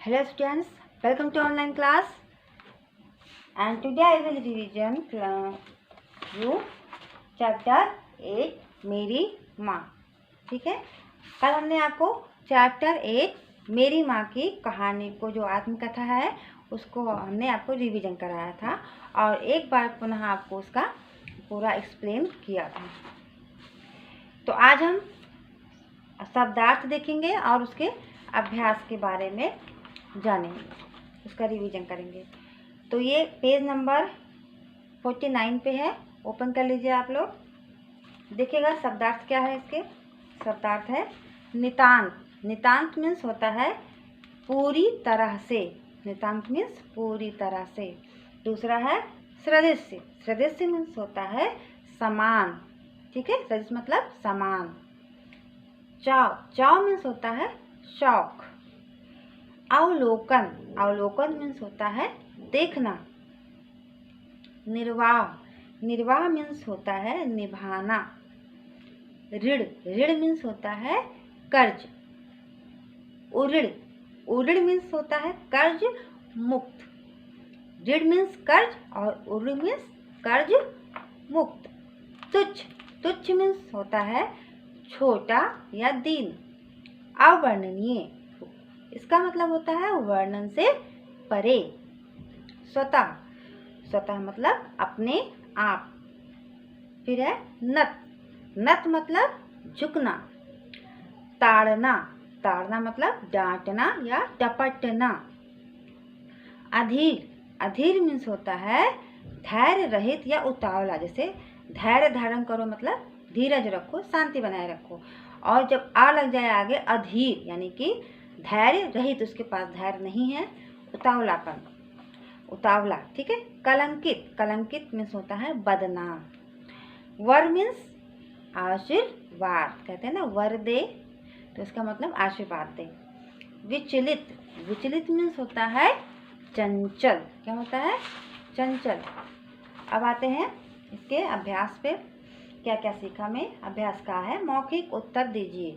Hello students, welcome to online class and today I will revision you chapter 8 मेरी माँ। ठीक है, कल हमने आपको चैप्टर 8 मेरी माँ की कहानी को जो आत्मकथा है उसको हमने आपको रिवीजन कराया था और एक बार पुनः आपको उसका पूरा एक्सप्लेन किया था। तो आज हम शब्दार्थ देखेंगे और उसके अभ्यास के बारे में जानेंगे, उसका रिवीजन करेंगे। तो ये पेज नंबर 49 पे है, ओपन कर लीजिए आप लोग। देखिएगा शब्दार्थ क्या है। इसके शब्दार्थ है नितांत। नितांत मीन्स होता है पूरी तरह से। नितांत मीन्स पूरी तरह से। दूसरा है सदृश्य। सदृश्य मीन्स होता है समान। ठीक है, सदृश्य मतलब समान। चाव। चाव मीन्स होता है शौक। अवलोकन। अवलोकन मीन्स होता है देखना। निर्वाह। निर्वाह मीन्स होता है निभाना। ऋण। ऋण मीन्स होता है कर्ज। उऋण। उऋण मीन्स होता है कर्ज मुक्त। ऋण मीन्स कर्ज और उऋण मीन्स कर्ज मुक्त। तुच्छ। तुच्छ मीन्स होता है छोटा या दीन। अवर्णनीय, इसका मतलब होता है वर्णन से परे। स्वतः। स्वतः मतलब अपने आप। फिर है नत। नत मतलब झुकना। ताड़ना। ताड़ना मतलब डांटना या डपटना। अधीर। अधीर मीन्स होता है धैर्य रहित या उतावला। जैसे धैर्य धारण करो मतलब धीरज रखो, शांति बनाए रखो। और जब आ लग जाए आगे अधीर यानी कि धैर्य रहित, उसके पास धैर्य नहीं है, उतावलापन, उतावला। ठीक है। कलंकित। कलंकित मीन्स होता है बदनाम। वर मीन्स आशीर्वाद। कहते हैं ना वर दे, तो इसका मतलब आशीर्वाद दे। विचलित। विचलित मीन्स होता है चंचल। क्या होता है? चंचल। अब आते हैं इसके अभ्यास पे। क्या क्या सीखा में अभ्यास का है, मौखिक उत्तर दीजिए।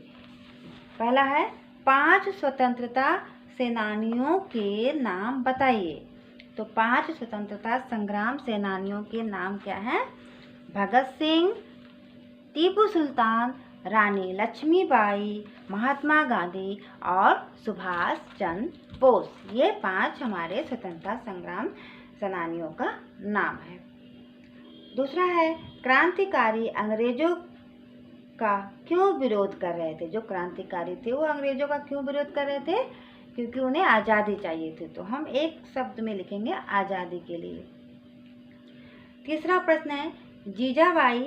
पहला है 5 स्वतंत्रता सेनानियों के नाम बताइए। तो 5 स्वतंत्रता संग्राम सेनानियों के नाम क्या हैं? भगत सिंह, टीपू सुल्तान, रानी लक्ष्मीबाई, महात्मा गांधी और सुभाष चंद्र बोस। ये 5 हमारे स्वतंत्रता संग्राम सेनानियों का नाम है। दूसरा है क्रांतिकारी अंग्रेजों का क्यों विरोध कर रहे थे। जो क्रांतिकारी थे वो अंग्रेजों का क्यों विरोध कर रहे थे? क्योंकि उन्हें आज़ादी चाहिए थी। तो हम एक शब्द में लिखेंगे आज़ादी के लिए। तीसरा प्रश्न है जीजाबाई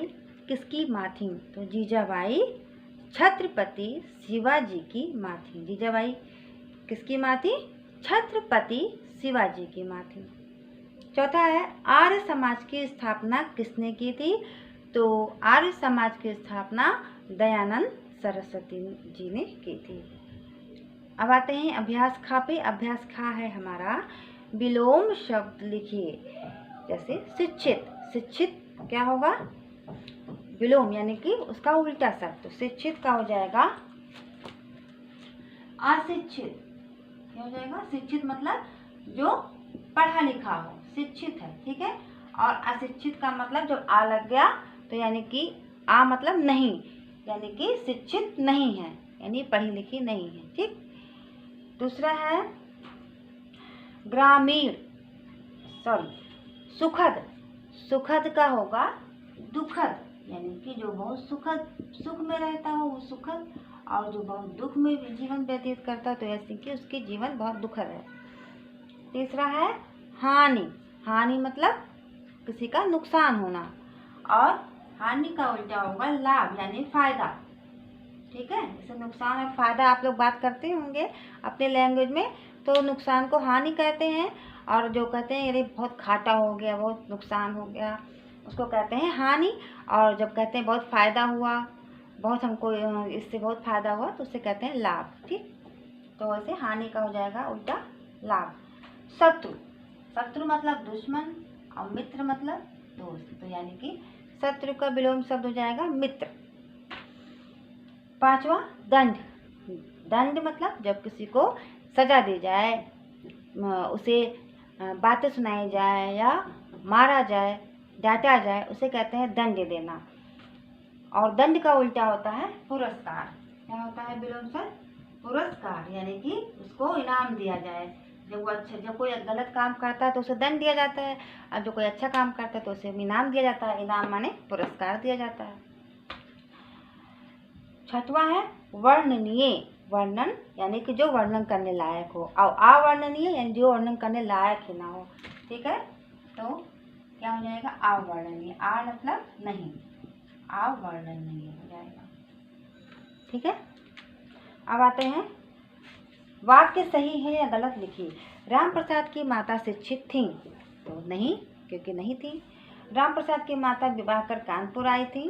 किसकी माँ थी? तो जीजाबाई छत्रपति शिवाजी की माँ थी। जीजाबाई किसकी माँ थी? छत्रपति शिवाजी की माँ थी। चौथा है आर्य समाज की स्थापना किसने की थी? तो आर्य समाज की स्थापना दयानंद सरस्वती जी ने की थी। अब आते हैं अभ्यास खा पे। अभ्यास खा है हमारा विलोम शब्द लिखिए। जैसे शिक्षित। शिक्षित क्या होगा? विलोम यानी कि उसका उल्टा शब्द। तो शिक्षित का हो जाएगा अशिक्षित। क्या हो जाएगा? शिक्षित मतलब जो पढ़ा लिखा हो, शिक्षित है। ठीक है। और अशिक्षित का मतलब जब आ लग गया तो यानी कि आ मतलब नहीं, यानी कि शिक्षित नहीं है, यानी पढ़ी लिखी नहीं है। ठीक। दूसरा है ग्रामीण, सुखद। सुखद का होगा दुखद, यानी कि जो बहुत सुख में रहता हो वो सुखद, और जो बहुत दुख में जीवन व्यतीत करता तो ऐसे कि उसके जीवन बहुत दुखद है। तीसरा है हानि। हानि मतलब किसी का नुकसान होना, और हानि का उल्टा होगा लाभ यानी फायदा। ठीक है। जैसे नुकसान और फायदा आप लोग बात करते होंगे अपने लैंग्वेज में, तो नुकसान को हानि कहते हैं, और जो कहते हैं अरे बहुत घाटा हो गया, बहुत नुकसान हो गया, उसको कहते हैं हानि। और जब कहते हैं बहुत फायदा हुआ, बहुत हमको इससे बहुत फायदा हुआ, तो उससे कहते हैं लाभ। ठीक। तो वैसे हानि का हो जाएगा उल्टा लाभ। शत्रु। शत्रु मतलब दुश्मन और मित्र मतलब दोस्त, तो यानी कि शत्रु का विलोम शब्द हो जाएगा मित्र। पांचवा दंड। दंड मतलब जब किसी को सजा दी जाए, उसे बातें सुनाई जाए या मारा जाए, डांटा जाए, उसे कहते हैं दंड देना। और दंड का उल्टा होता है पुरस्कार। क्या होता है बिलोम सर? पुरस्कार, यानी कि उसको इनाम दिया जाए। जब कोई गलत काम करता है तो उसे दंड दिया जाता है, और जो कोई अच्छा काम करता है तो उसे इनाम दिया जाता है। इनाम माने पुरस्कार दिया जाता है। छठवां है वर्णनीय। वर्णन यानी कि जो वर्णन करने लायक हो, और अवर्णनीय यानी जो वर्णन करने लायक ही ना हो। ठीक है, तो क्या हो जाएगा? अवर्णनीय। आ मतलब नहीं, अवर्णनीय हो जाएगा। ठीक है, अब आते हैं वाक्य सही है या गलत लिखिए। राम प्रसाद की माता शिक्षित थी, तो नहीं, क्योंकि नहीं थी। राम प्रसाद की माता विवाह कर कानपुर आई थी,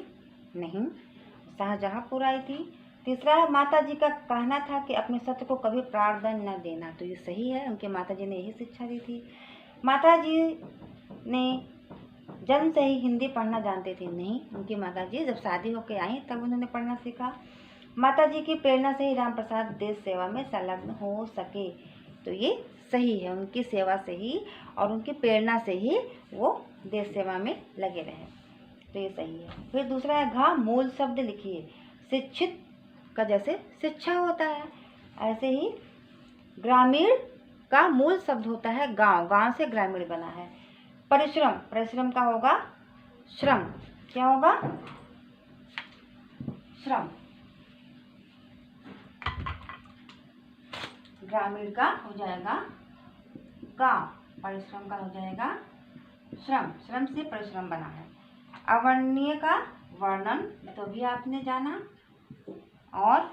नहीं, शाहजहांपुर आई थी। तीसरा है माता जी का कहना था कि अपने सत्य को कभी प्राणदंड न देना, तो ये सही है, उनके माता जी ने यही शिक्षा दी थी। माता जी ने जन्म से ही हिंदी पढ़ना जानती थी, नहीं, उनकी माता जी जब शादी होकर आई तब उन्होंने पढ़ना सीखा। माता जी की प्रेरणा से ही राम प्रसाद देश सेवा में संलग्न हो सके, तो ये सही है, उनकी सेवा से ही और उनकी प्रेरणा से ही वो देश सेवा में लगे रहे, तो ये सही है। फिर दूसरा है घ मूल शब्द लिखिए। शिक्षित का जैसे शिक्षा होता है, ऐसे ही ग्रामीण का मूल शब्द होता है गांव, गांव से ग्रामीण बना है। परिश्रम, परिश्रम का होगा श्रम, क्या होगा? श्रम। ग्रामीण का हो जाएगा गांव, परिश्रम का हो जाएगा श्रम, श्रम से परिश्रम बना है। अवर्णनीय का वर्णन, तो भी आपने जाना। और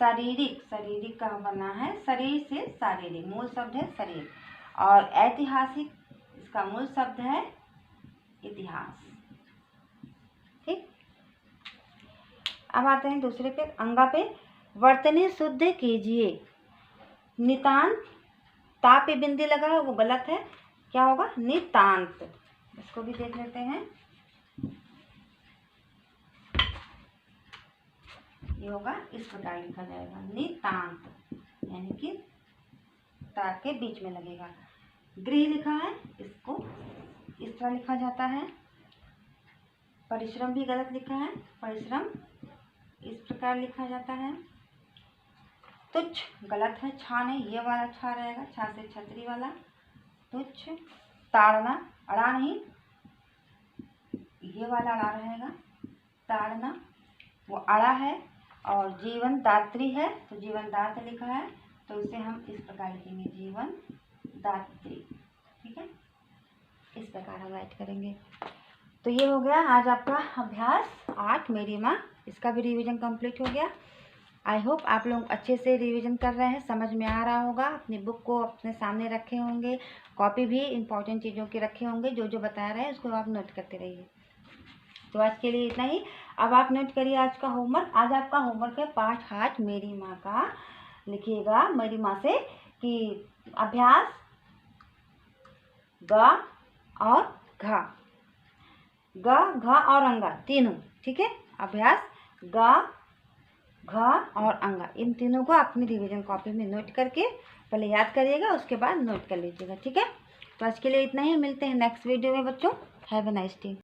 शारीरिक, शारीरिक का बना है शरीर से शारीरिक, मूल शब्द है शरीर। और ऐतिहासिक, इसका मूल शब्द है इतिहास। ठीक, अब आते हैं दूसरे पे, अंगा पे। वर्तनी शुद्ध कीजिए। नितांत, ता पे बिंदी लगा है वो गलत है, क्या होगा? नितांत। इसको भी देख लेते हैं, ये होगा, इस प्रकार लिखा जाएगा नितांत, यानी कि ता के बीच में लगेगा। गृह लिखा है, इसको इस तरह लिखा जाता है। परिश्रम भी गलत लिखा है, परिश्रम इस प्रकार लिखा जाता है। तुच्छ गलत है, छा नहीं, ये वाला छा रहेगा, छा से छतरी वाला तुच्छ। ताड़ना, अड़ा नहीं, ये वाला अड़ा रहेगा, ताड़ना वो अड़ा है। और जीवन दात्री है, तो जीवन दात्र लिखा है, तो इसे हम इस प्रकार लिखेंगे जीवन दात्री। ठीक है, इस प्रकार हम राइट करेंगे। तो ये हो गया आज आपका अभ्यास 8 मेरी माँ, इसका भी रिवीजन कंप्लीट हो गया। आई होप आप लोग अच्छे से रिवीजन कर रहे हैं, समझ में आ रहा होगा। अपनी बुक को अपने सामने रखे होंगे, कॉपी भी इंपॉर्टेंट चीज़ों के रखे होंगे, जो जो बता रहे हैं उसको आप नोट करते रहिए। तो आज के लिए इतना ही। अब आप नोट करिए आज का होमवर्क। आज आपका होमवर्क है पाठ 8 मेरी माँ का। लिखिएगा मेरी माँ से कि अभ्यास ग और घ, ग घ और अंगा तीनों। ठीक है, अभ्यास ग घ और अंगा, इन तीनों को अपनी रिवीजन कॉपी में नोट करके पहले याद करिएगा, उसके बाद नोट कर लीजिएगा। ठीक है, तो आज के लिए इतना ही, मिलते हैं नेक्स्ट वीडियो में बच्चों। Have a nice day.